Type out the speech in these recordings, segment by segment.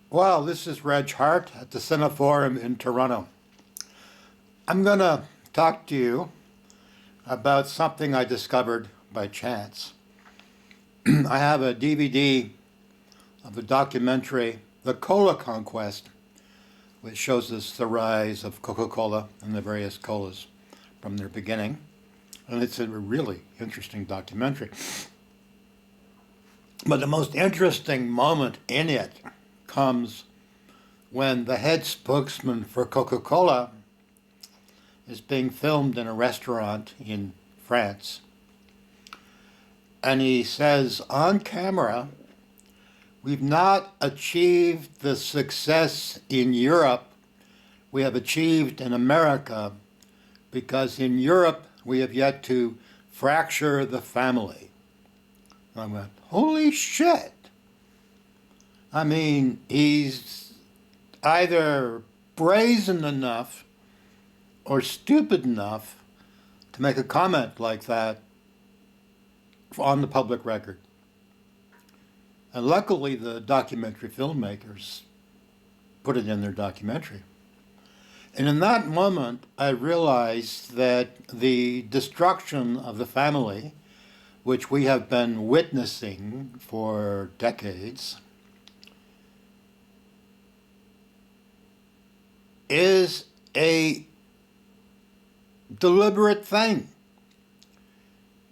Well, this is Reg Hart at the Cineforum in Toronto. I'm going to talk to you about something I discovered by chance. I have a DVD of the documentary The Cola Conquest, which shows us the rise of Coca-Cola and the various colas from their beginning. And it's a really interesting documentary. But the most interesting moment in it comes when the head spokesman for Coca-Cola is being filmed in a restaurant in France. And he says on camera, "We've not achieved the success in Europe we have achieved in America because in Europe we have yet to fracture the family." And I went, holy shit. I mean, he's either brazen enough or stupid enough to make a comment like that on the public record. And luckily, the documentary filmmakers put it in their documentary. And in that moment, I realized that the destruction of the family, which we have been witnessing for decades, is a deliberate thing.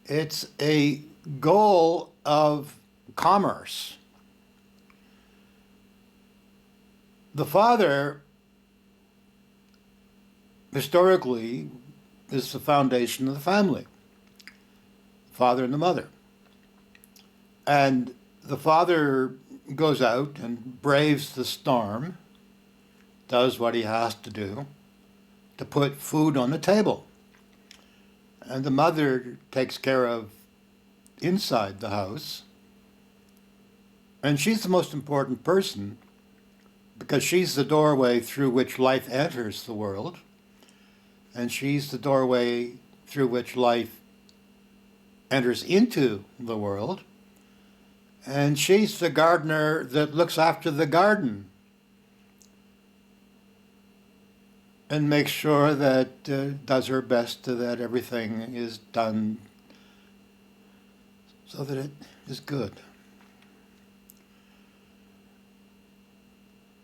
It's a goal of commerce. The father, historically, is the foundation of the family. The father and the mother. And the father goes out and braves the storm, does what he has to do to put food on the table. And the mother takes care of inside the house. And she's the most important person because she's the doorway through which life enters the world. And she's the doorway through which life enters into the world. And she's the gardener that looks after the garden and makes sure that does her best that everything is done so that it is good.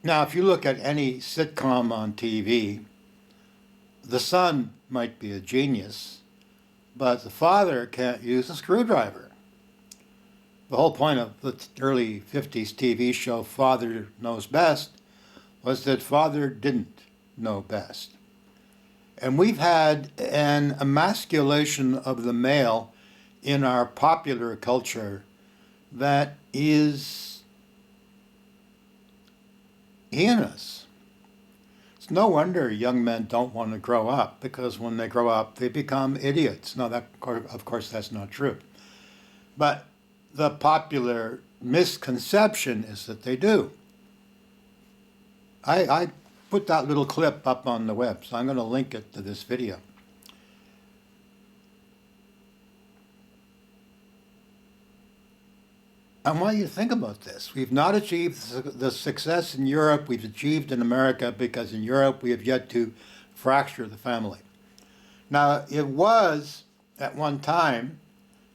Now, if you look at any sitcom on TV, the son might be a genius, but the father can't use a screwdriver. The whole point of the early 50s TV show Father Knows Best was that father didn't know best. And we've had an emasculation of the male in our popular culture that is heinous. It's no wonder young men don't want to grow up, because when they grow up, they become idiots. Now, that, of course, that's not true. But the popular misconception is that they do. I put that little clip up on the web, so I'm going to link it to this video. I want you to think about this. We've not achieved the success in Europe we've achieved in America because in Europe we have yet to fracture the family. Now, it was at one time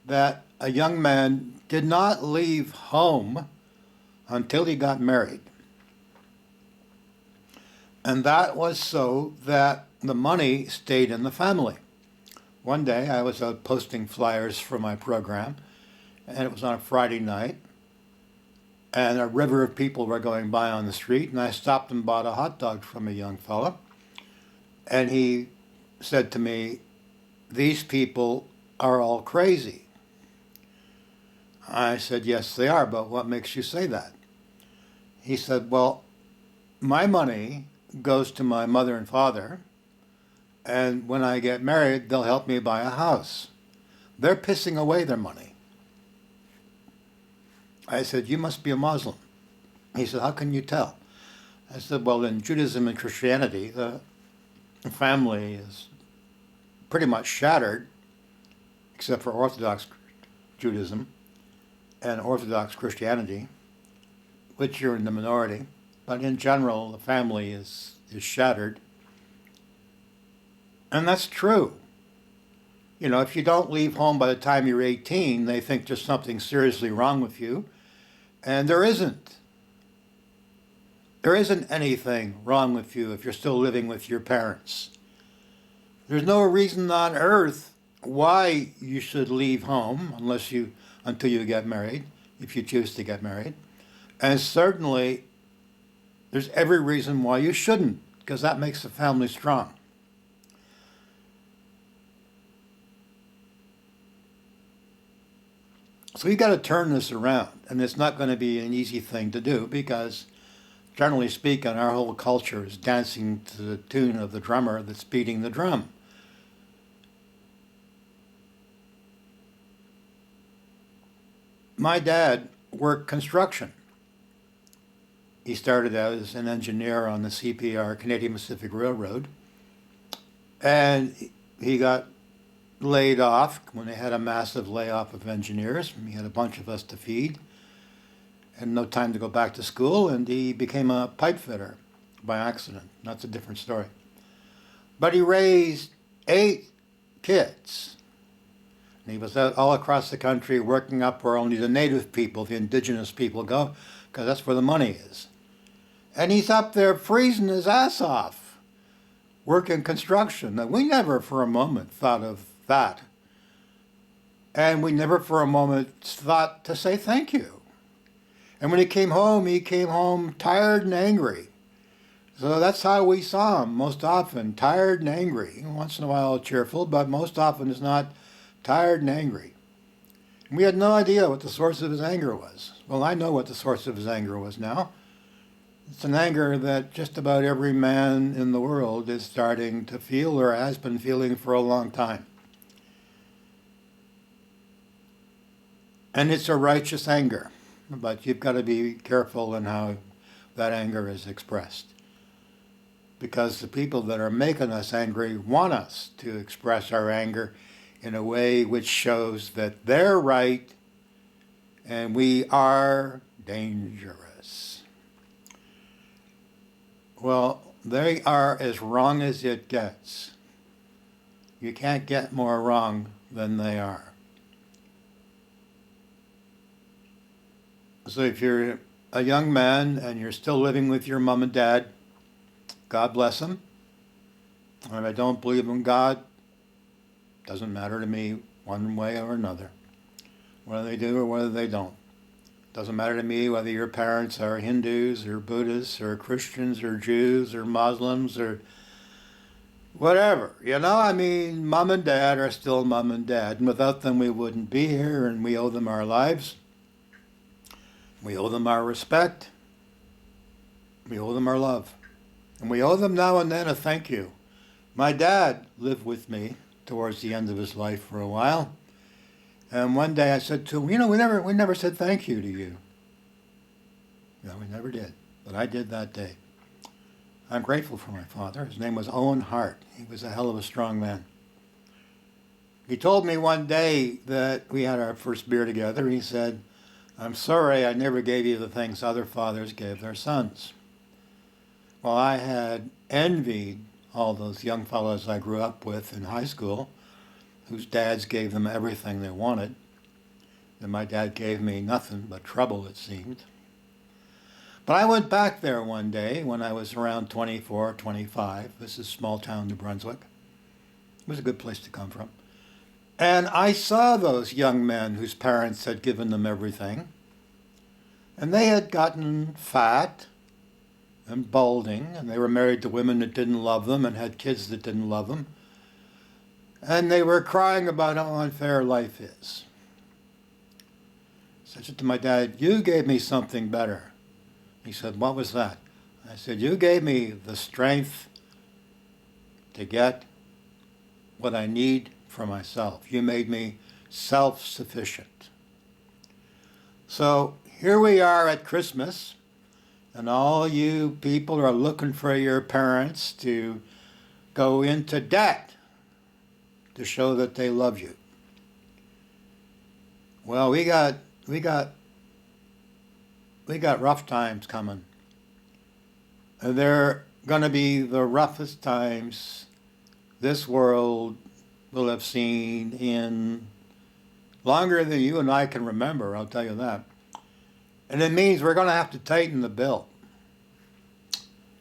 that a young man did not leave home until he got married. And that was so that the money stayed in the family. One day I was out posting flyers for my program, and it was on a Friday night, and a river of people were going by on the street, and I stopped and bought a hot dog from a young fellow, and he said to me, "These people are all crazy." I said, "Yes, they are, but what makes you say that?" He said, "Well, my money goes to my mother and father, and when I get married, they'll help me buy a house. They're pissing away their money." I said, "You must be a Muslim." He said, "How can you tell?" I said, "Well, in Judaism and Christianity, the family is pretty much shattered, except for Orthodox Judaism and Orthodox Christianity, which you're in the minority. but in general, the family is shattered. And that's true. You know, if you don't leave home by the time you're 18, they think there's something seriously wrong with you. And there isn't. There isn't anything wrong with you if you're still living with your parents. There's no reason on earth why you should leave home until you get married, if you choose to get married. And certainly there's every reason why you shouldn't, because that makes the family strong. So you got to turn this around, and it's not going to be an easy thing to do because, generally speaking, our whole culture is dancing to the tune of the drummer that's beating the drum. My dad worked construction. He started out as an engineer on the CPR, Canadian Pacific Railroad, and he got laid off when they had a massive layoff of engineers. He had a bunch of us to feed and no time to go back to school, and he became a pipe fitter by accident. That's a different story. But he raised 8 kids. And he was out all across the country working up where only the native people, the indigenous people go, because that's where the money is. And he's up there freezing his ass off, working construction. And we never for a moment thought of that. And we never for a moment thought to say thank you. And when he came home tired and angry. So that's how we saw him most often, tired and angry. Once in a while cheerful, but most often it's not tired and angry. And we had no idea what the source of his anger was. Well, I know what the source of his anger was now. It's an anger that just about every man in the world is starting to feel or has been feeling for a long time. And it's a righteous anger, but you've got to be careful in how that anger is expressed. Because the people that are making us angry want us to express our anger in a way which shows that they're right and we are dangerous. Well, they are as wrong as it gets. You can't get more wrong than they are. So if you're a young man and you're still living with your mom and dad, God bless them. And if I don't believe in God, doesn't matter to me one way or another. Whether they do or whether they don't. Doesn't matter to me whether your parents are Hindus or Buddhists or Christians or Jews or Muslims or whatever. You know, I mean, mom and dad are still mom and dad. And without them, we wouldn't be here, and we owe them our lives. We owe them our respect. We owe them our love. And we owe them now and then a thank you. My dad lived with me towards the end of his life for a while. And one day I said to him, you know, we never said thank you to you. No, we never did. But I did that day. I'm grateful for my father. His name was Owen Hart. He was a hell of a strong man. He told me one day that we had our first beer together. He said, I'm sorry I never gave you the things other fathers gave their sons. Well, I had envied all those young fellows I grew up with in high school, whose dads gave them everything they wanted. And my dad gave me nothing but trouble, it seemed. But I went back there one day when I was around 24, 25. This is small town New Brunswick. It was a good place to come from. And I saw those young men whose parents had given them everything. And they had gotten fat and balding, and they were married to women that didn't love them and had kids that didn't love them. And they were crying about how unfair life is. So I said to my dad, you gave me something better. He said, what was that? I said, you gave me the strength to get what I need for myself. You made me self-sufficient. So here we are at Christmas, and all you people are looking for your parents to go into debt to show that they love you. Well, we got rough times coming. they're going to be the roughest times this world will have seen in longer than you and I can remember, I'll tell you that. And it means we're going to have to tighten the belt.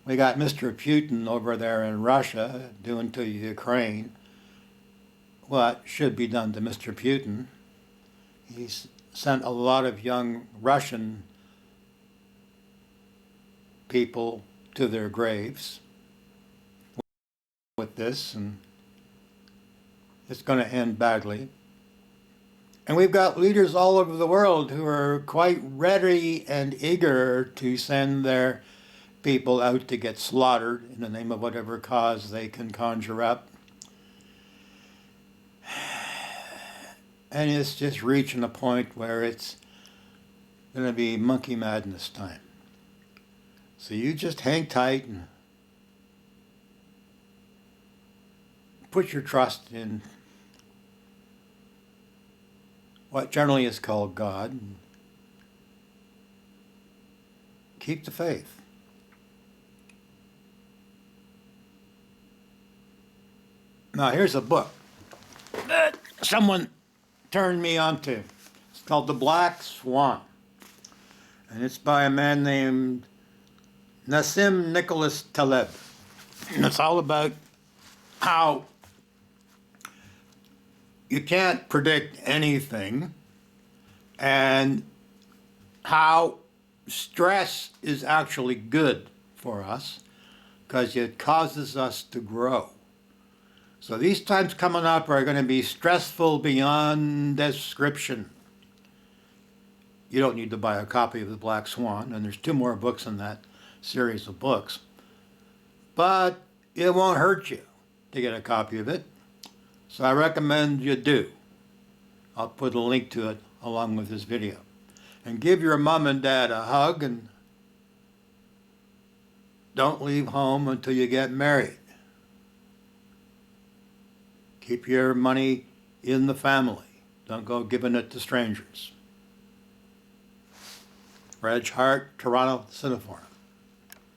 We got Mr. Putin over there in Russia doing to Ukraine what should be done to Mr. Putin. He's sent a lot of young Russian people to their graves with this, and it's going to end badly. And we've got leaders all over the world who are quite ready and eager to send their people out to get slaughtered in the name of whatever cause they can conjure up. And it's just reaching a point where it's going to be monkey madness time. So you just hang tight and put your trust in what generally is called God, and keep the faith. Now here's a book that someone turned me onto. It's called The Black Swan, and it's by a man named Nassim Nicholas Taleb. And it's all about how you can't predict anything, and how stress is actually good for us because it causes us to grow. So these times coming up are going to be stressful beyond description. You don't need to buy a copy of The Black Swan, and there's 2 more books in that series of books. But it won't hurt you to get a copy of it. So I recommend you do. I'll put a link to it along with this video. And give your mom and dad a hug, and don't leave home until you get married. Keep your money in the family. Don't go giving it to strangers. Reg Hart, Toronto Cineforum.